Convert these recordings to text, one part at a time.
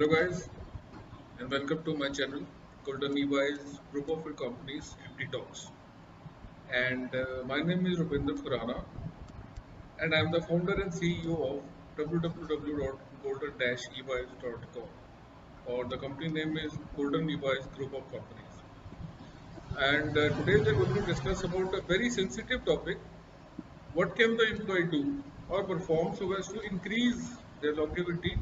Hello guys, and welcome to my channel Golden EbuyZ Group of Companies MD Talks. And my name is Rupinder Khurana, and I am the founder and CEO of www.golden-ebuyz.com, or the company name is Golden EbuyZ Group of Companies. And today we are going to discuss about a very sensitive topic: what can the employee do or perform so as to increase their longevity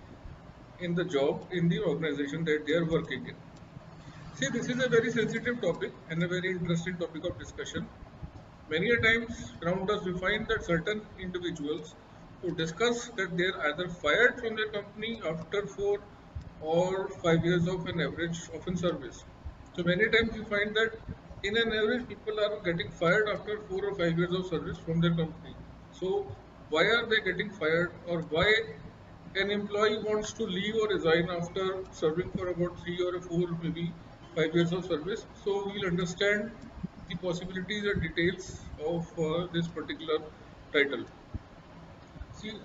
in the job in the organization that they are working in. See, this is a very sensitive topic and a very interesting topic of discussion. Many a times around us we find that certain individuals who discuss that they are either fired from their company after 4 or 5 years of an average of in service. So many times you find that in an average people are getting fired after 4 or 5 years of service from their company. So why are they getting fired, or why an employee wants to leave or resign after serving for about 3 or 4, maybe 5 years of service? So we'll understand the possibilities and details of this particular title. See,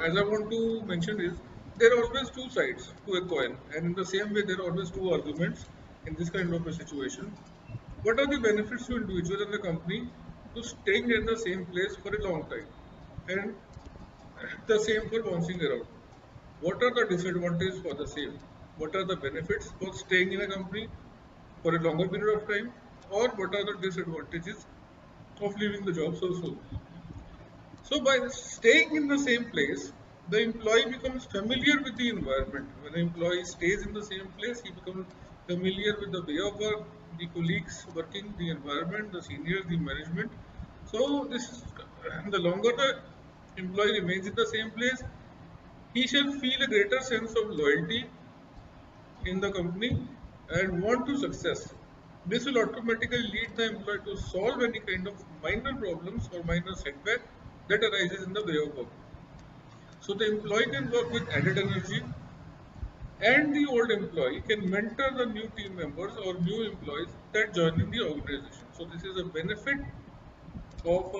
as I want to mention is, there are always two sides to a coin, and in the same way there are always two arguments in this kind of a situation. What are the benefits to individual and the company to staying at the same place for a long time, and the same for bouncing around? What are the disadvantages for the same? What are the benefits for staying in a company for a longer period of time, or what are the disadvantages of leaving the job so soon? So by staying in the same place, the employee becomes familiar with the environment. When the employee stays in the same place, he becomes familiar with the way of work, the colleagues working, the environment, the seniors, the management. So the longer the employee remains in the same place, he shall feel a greater sense of loyalty in the company and want to success. This will automatically lead the employee to solve any kind of minor problems or minor setback that arises in the way of work. So the employee can work with added energy, and the old employee can mentor the new team members or new employees that join in the organization. So this is a benefit of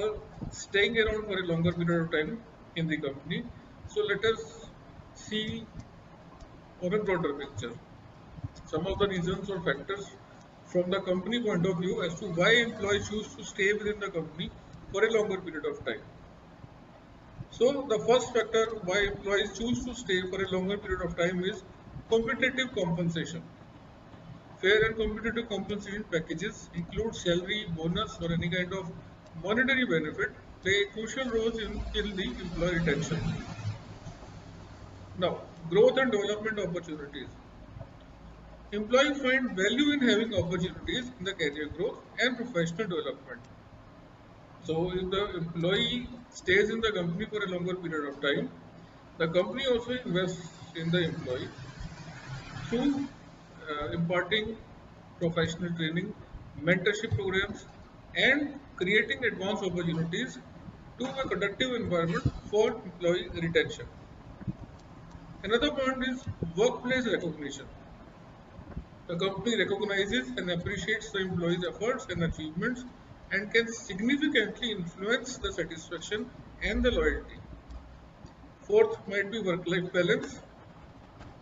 staying around for a longer period of time in the company. So let us see on a broader picture some of the reasons or factors from the company point of view as to why employees choose to stay within the company for a longer period of time. So the first factor why employees choose to stay for a longer period of time is competitive compensation. Fair and competitive compensation packages include salary, bonus, or any kind of monetary benefit play crucial roles in the employee retention. Now, growth and development opportunities. Employees find value in having opportunities in the career growth and professional development. So, if the employee stays in the company for a longer period of time, the company also invests in the employee through imparting professional training, mentorship programs, and creating advanced opportunities to a productive environment for employee retention. Another point is workplace recognition. The company recognizes and appreciates the employees' efforts and achievements and can significantly influence the satisfaction and the loyalty. Fourth might be work-life balance.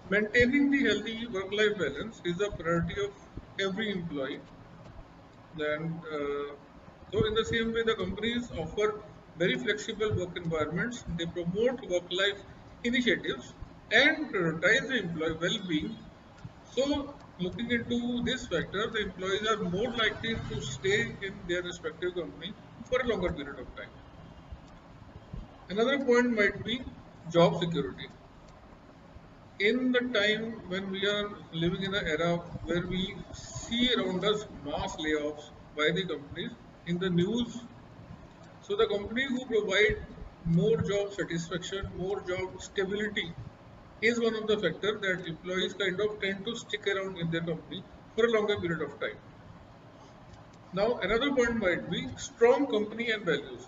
Maintaining the healthy work-life balance is a priority of every employee. So in the same way, the companies offer very flexible work environments. They promote work-life initiatives and prioritize the employee well-being. So looking into this factor, the employees are more likely to stay in their respective company for a longer period of time. Another point might be job security. In the time when we are living in an era where we see around us mass layoffs by the companies in the news, so the companies who provide more job satisfaction, more job stability is one of the factors that employees kind of tend to stick around in their company for a longer period of time. Now, another point might be strong company and values.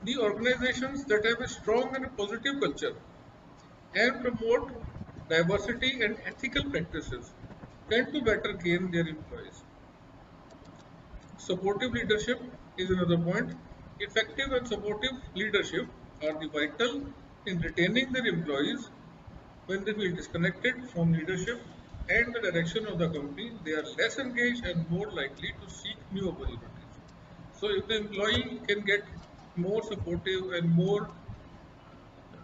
The organizations that have a strong and positive culture and promote diversity and ethical practices tend to better gain their employees. Supportive leadership is another point. Effective and supportive leadership are the vital in retaining their employees when they feel disconnected from leadership and the direction of the company, they are less engaged and more likely to seek new opportunities. So if the employee can get more supportive and more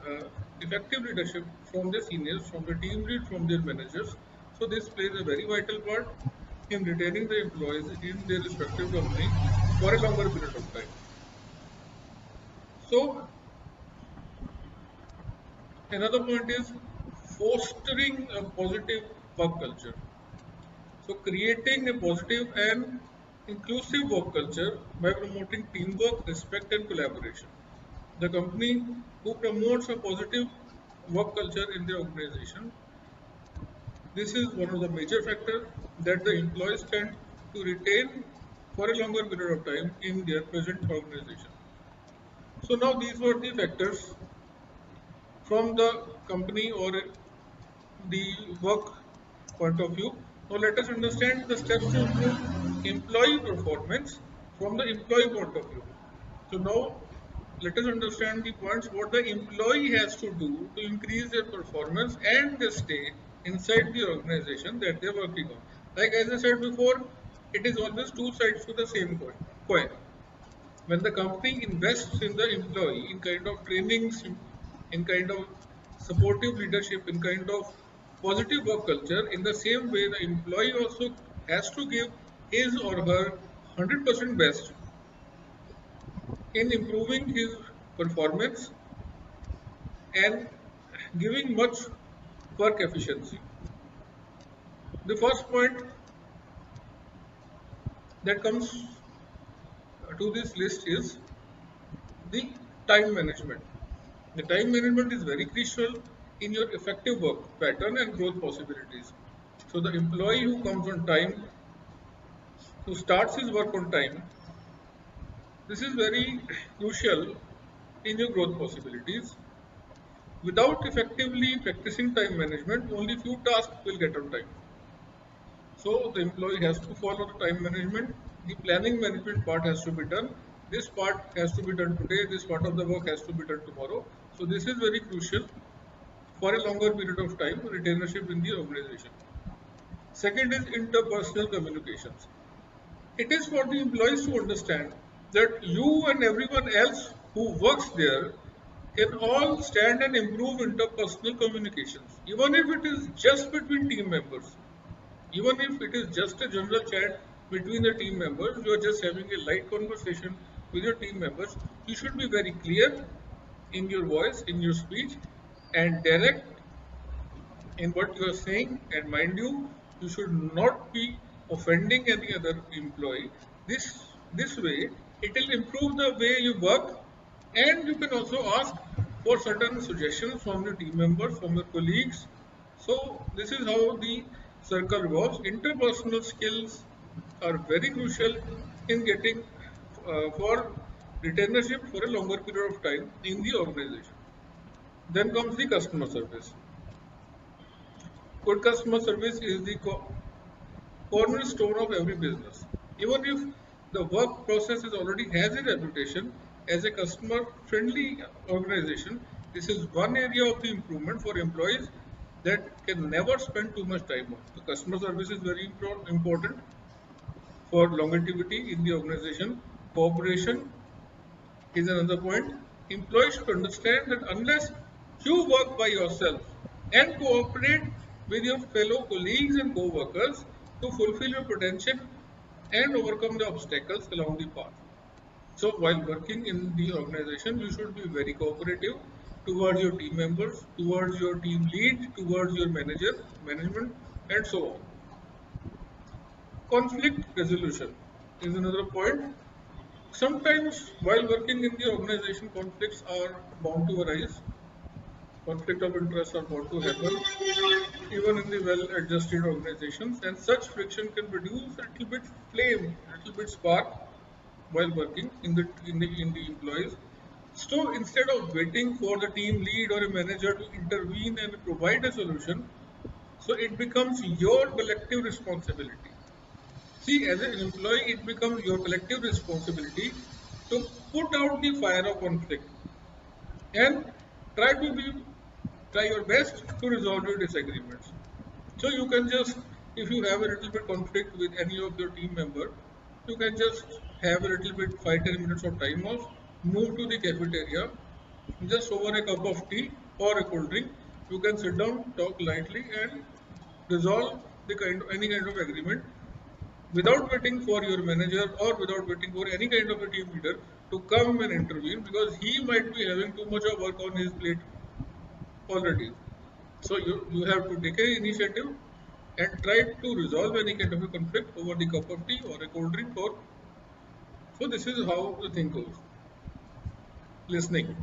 uh, effective leadership from their seniors, from the team lead, from their managers, so this plays a very vital part in retaining the employees in their respective company for a longer period of time. So another point is fostering a positive work culture. So creating a positive and inclusive work culture by promoting teamwork, respect and collaboration. The company who promotes a positive work culture in the organization, this is one of the major factors that the employees tend to retain for a longer period of time in their present organization. So now these were the factors from the company or the work point of view. Now let us understand the steps to improve employee performance from the employee point of view. So now let us understand the points what the employee has to do to increase their performance and they stay inside the organization that they're working on. Like as I said before, it is always two sides to the same coin. When the company invests in the employee in kind of trainings, in kind of supportive leadership, in kind of positive work culture, in the same way the employee also has to give his or her 100% best in improving his performance and giving much work efficiency. The first point that comes to this list is the time management. The time management is very crucial in your effective work pattern and growth possibilities. So the employee who comes on time, who starts his work on time, this is very crucial in your growth possibilities. Without effectively practicing time management, only few tasks will get on time. So the employee has to follow the time management. The planning management part has to be done. This part has to be done today. This part of the work has to be done tomorrow. So this is very crucial for a longer period of time, retainership in the organization. Second is interpersonal communications. It is for the employees to understand that you and everyone else who works there can all stand and improve interpersonal communications, even if it is just between team members. Even if it is just a general chat between the team members, you are just having a light conversation with your team members, you should be very clear in your voice, in your speech, and direct in what you are saying. And mind you, you should not be offending any other employee. This way, it will improve the way you work, and you can also ask for certain suggestions from your team members, from your colleagues. So this is how the circle revolves. Interpersonal skills are very crucial in getting for retainership for a longer period of time in the organization. Then comes the customer service. Good customer service is the cornerstone of every business. Even if the work process is already has a reputation as a customer friendly organization, this is one area of the improvement for employees that can never spend too much time on. The customer service is very important for longevity in the organization. Cooperation is another point. Employees should understand that unless you work by yourself and cooperate with your fellow colleagues and co-workers to fulfill your potential and overcome the obstacles along the path. So while working in the organization, you should be very cooperative towards your team members, towards your team lead, towards your manager, management, and so on. Conflict resolution is another point. Sometimes while working in the organization, conflicts are bound to arise. Conflict of interest are bound to happen, even in the well-adjusted organizations, and such friction can produce a little bit flame, a little bit spark while working in the employees. So instead of waiting for the team lead or a manager to intervene and provide a solution, so it becomes your collective responsibility. See, as an employee, it becomes your collective responsibility to put out the fire of conflict and try to be try your best to resolve your disagreements. So you can just, if you have a little bit conflict with any of your team member, you can just have a little bit 5-10 minutes of time off, move to the cafeteria, just over a cup of tea or a cold drink. You can sit down, talk lightly, and resolve any kind of agreement without waiting for your manager or without waiting for any kind of a team leader to come and intervene, because he might be having too much of work on his plate already. So you have to take an initiative and try to resolve any kind of a conflict over the cup of tea or a cold drink. Or so this is how the thing goes. Listening.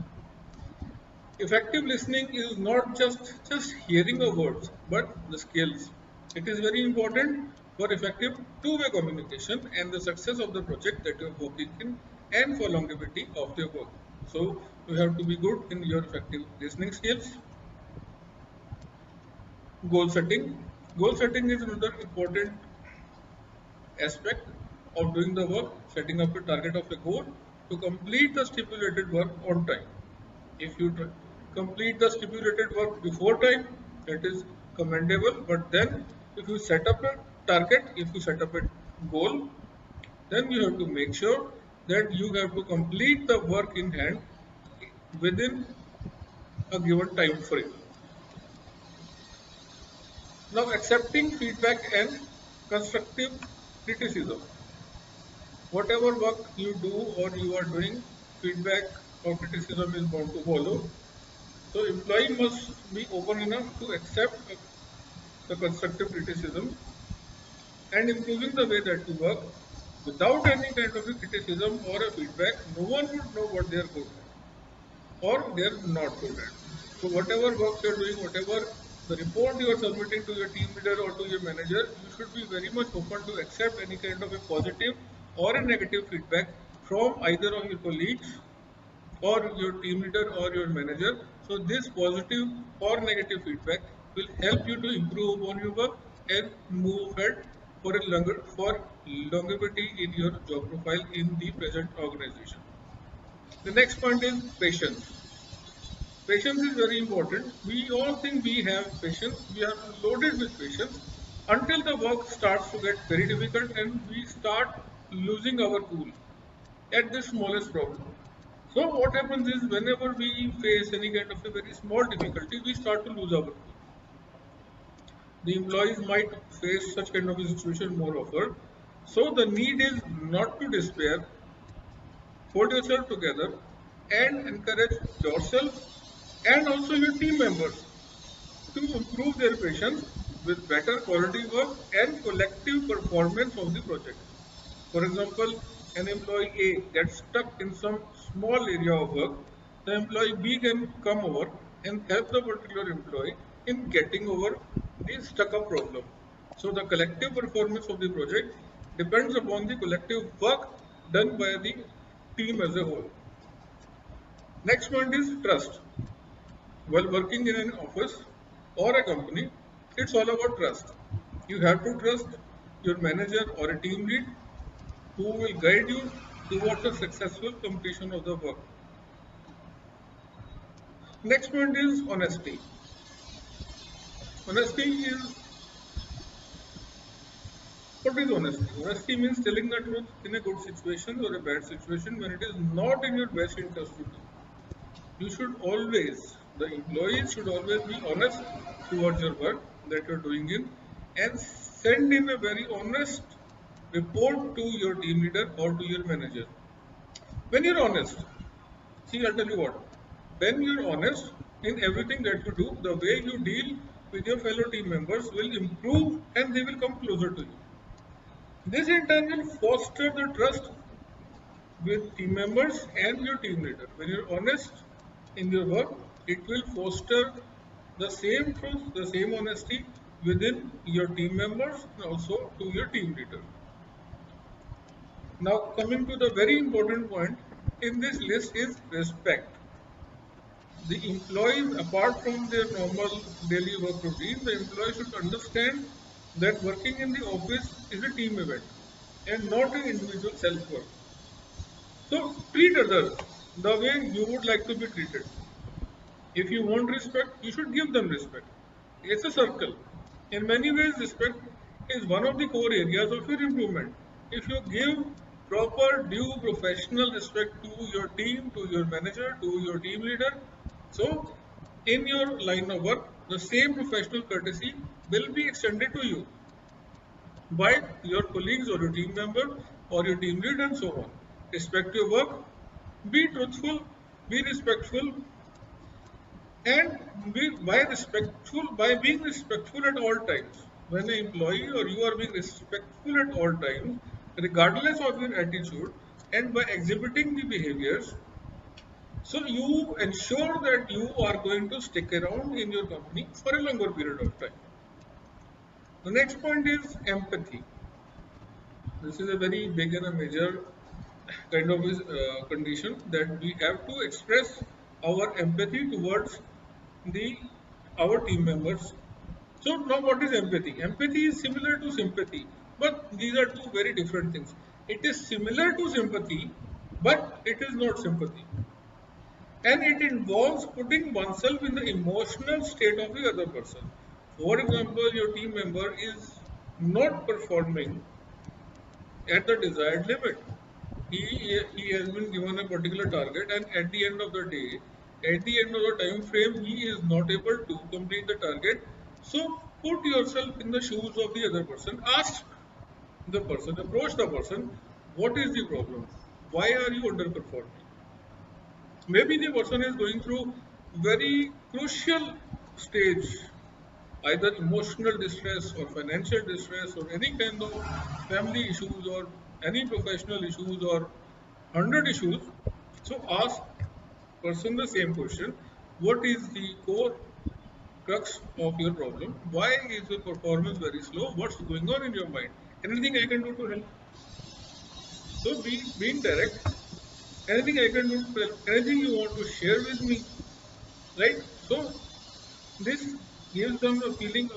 Effective listening is not just hearing of words, but the skills. It is very important for effective two-way communication and the success of the project that you are working in, and for longevity of your work. So you have to be good in your effective listening skills. Goal setting. Goal setting is another important aspect of doing the work, setting up a target of a goal to complete the stipulated work on time. If you complete the stipulated work before time, it is commendable. But then, if you set up a target, if you set up a goal, then you have to make sure that you have to complete the work in hand within a given time frame. Now, accepting feedback and constructive criticism. Whatever work you do or you are doing, feedback or criticism is bound to follow. So employee must be open enough to accept the constructive criticism and improving the way that you work. Without any kind of a criticism or a feedback, no one would know what they are good at or they are not good at. So whatever work you are doing, whatever the report you are submitting to your team leader or to your manager, you should be very much open to accept any kind of a positive or a negative feedback from either of your colleagues or your team leader or your manager. So this positive or negative feedback will help you to improve on your work and move ahead for longevity in your job profile in the present organization. The next point is patience. Patience is very important. We all think we have patience. We are loaded with patience until the work starts to get very difficult and we start losing our cool at the smallest problem. So what happens is, whenever we face any kind of a very small difficulty, we start to lose our cool. The employees might face such kind of a situation more often. So the need is not to despair, hold yourself together and encourage yourself and also your team members to improve their patience with better quality work and collective performance of the project. For example, an employee A gets stuck in some small area of work, the employee B can come over and help the particular employee in getting over the stuck up problem. So the collective performance of the project depends upon the collective work done by the team as a whole. Next point is trust. While working in an office or a company, it's all about trust. You have to trust your manager or a team lead who will guide you towards the successful completion of the work. Next point is honesty. Honesty is, what is honesty? Honesty means telling the truth in a good situation or a bad situation when it is not in your best interest to do. You should always, the employees should always be honest towards your work that you're doing in, and send in a very honest report to your team leader or to your manager. When you're honest, see, I'll tell you what, when you're honest in everything that you do, the way you deal with your fellow team members will improve and they will come closer to you. This in turn will foster the trust with team members and your team leader. When you're honest in your work, it will foster the same truth, the same honesty within your team members and also to your team leader. Now, coming to the very important point in this list is respect. The employees, apart from their normal daily work routine, the employees should understand that working in the office is a team event and not an individual self-work. So treat others the way you would like to be treated. If you want respect, you should give them respect. It's a circle. In many ways, respect is one of the core areas of your improvement. If you give proper, due, professional respect to your team, to your manager, to your team leader, so in your line of work, the same professional courtesy will be extended to you by your colleagues or your team member or your team lead and so on. Respect your work, be truthful, be respectful, and by being respectful at all times. When an employee or you are being respectful at all times, regardless of your attitude, and by exhibiting the behaviors, so you ensure that you are going to stick around in your company for a longer period of time. The next point is empathy. This is a very big and a major kind of condition that we have to express our empathy towards the our team members. So now what is empathy? Empathy is similar to sympathy, but these are two very different things. It is similar to sympathy, but it is not sympathy. And it involves putting oneself in the emotional state of the other person. For example, your team member is not performing at the desired limit. He has been given a particular target, and at the end of the day, at the end of the time frame, he is not able to complete the target. So put yourself in the shoes of the other person. Ask the person, approach the person. What is the problem? Why are you underperforming? Maybe the person is going through very crucial stage, either emotional distress or financial distress or any kind of family issues or any professional issues or 100 issues. So ask person the same question: what is the core crux of your problem? Why is your performance very slow? What's going on in your mind? Anything I can do to help? So being direct. Anything I can do to help? Anything you want to share with me, right? So this gives them a feeling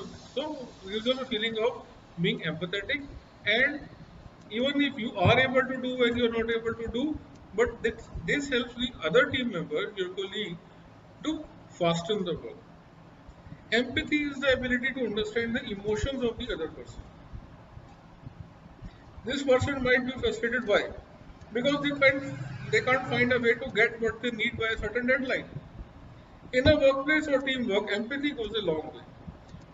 of being empathetic, and even if you are able to do and you're not able to do, but this helps the other team member, your colleague, to fasten the work. Empathy is the ability to understand the emotions of the other person. This person might be frustrated. Why? Because they can't find a way to get what they need by a certain deadline. In a workplace or teamwork, empathy goes a long way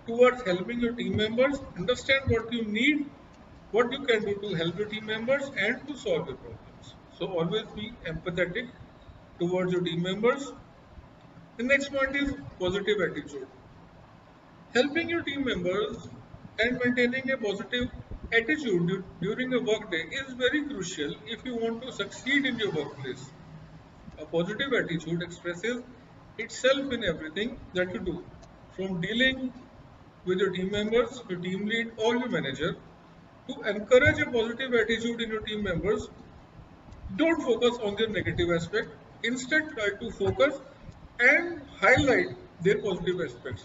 towards helping your team members understand what you need, what you can do to help your team members, and to solve your problems. So always be empathetic towards your team members. The next point is positive attitude. Helping your team members and maintaining a positive attitude during a workday is very crucial if you want to succeed in your workplace. A positive attitude expresses itself in everything that you do, from dealing with your team members, your team lead, or your manager. To encourage a positive attitude in your team members, don't focus on their negative aspect. Instead, try to focus and highlight their positive aspects.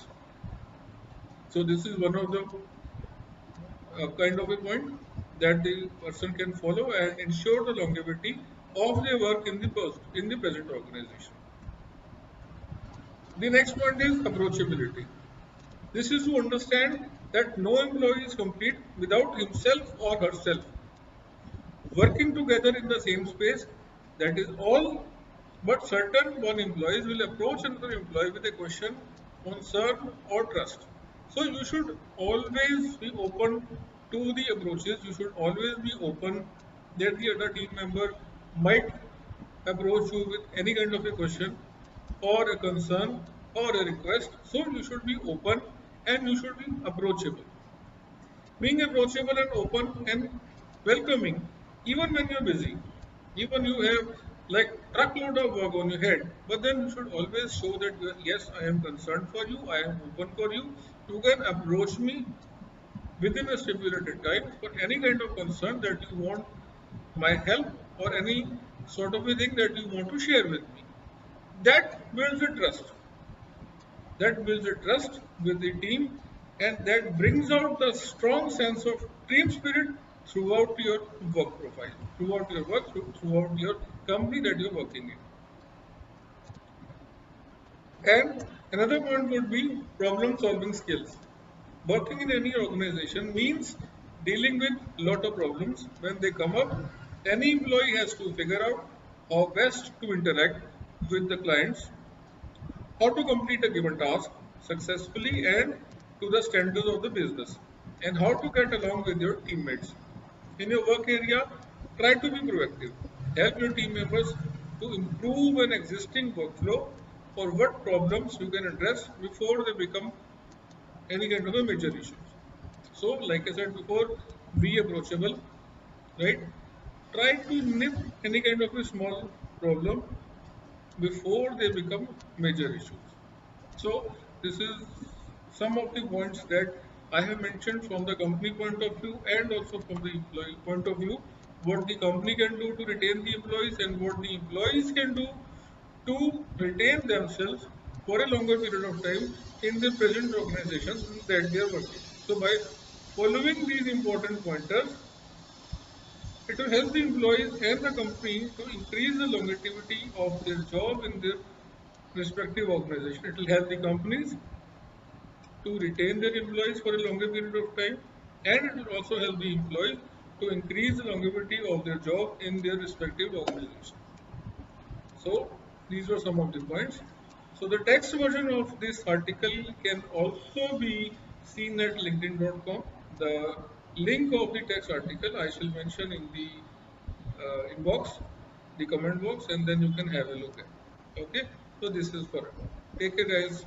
So this is one of the kind of a point that the person can follow and ensure the longevity of their work in the present organization. The next point is approachability. This is to understand that no employee is complete without himself or herself working together in the same space. That is all. But certain one employees will approach another employee with a question, concern, or trust. So you should always be open to the approaches. You should always be open that the other team member might approach you with any kind of a question or a concern or a request. So you should be open and you should be approachable. Being approachable and open and welcoming, even when you're busy, even you have like truckload of work on your head, but then you should always show that yes, I am concerned for you, I am open for you. You can approach me within a stipulated time for any kind of concern that you want my help or any sort of a thing that you want to share with me. That builds a trust. That builds a trust with the team, and that brings out the strong sense of team spirit throughout your work profile, throughout your throughout your company that you're working in. And another point would be problem solving skills. Working in any organization means dealing with a lot of problems. When they come up, any employee has to figure out how best to interact with the clients, how to complete a given task successfully and to the standards of the business, and how to get along with your teammates. In your work area, try to be proactive. Help your team members to improve an existing workflow or what problems you can address before they become any kind of a major issue. So, like I said before, be approachable, right? Try to nip any kind of a small problem before they become major issues. So, this is some of the points that I have mentioned from the company point of view and also from the employee point of view. What the company can do to retain the employees and what the employees can do to retain themselves for a longer period of time in the present organization that they are working. So, by following these important pointers, it will help the employees and the company to increase the longevity of their job in their respective organization. It will help the companies to retain their employees for a longer period of time, and it will also help the employees to increase the longevity of their job in their respective organization. So these were some of the points. So the text version of this article can also be seen at linkedin.com. The link of the text article I shall mention in the inbox, the comment box, and then you can have a look at it. Okay, so this is for it. Take care, guys.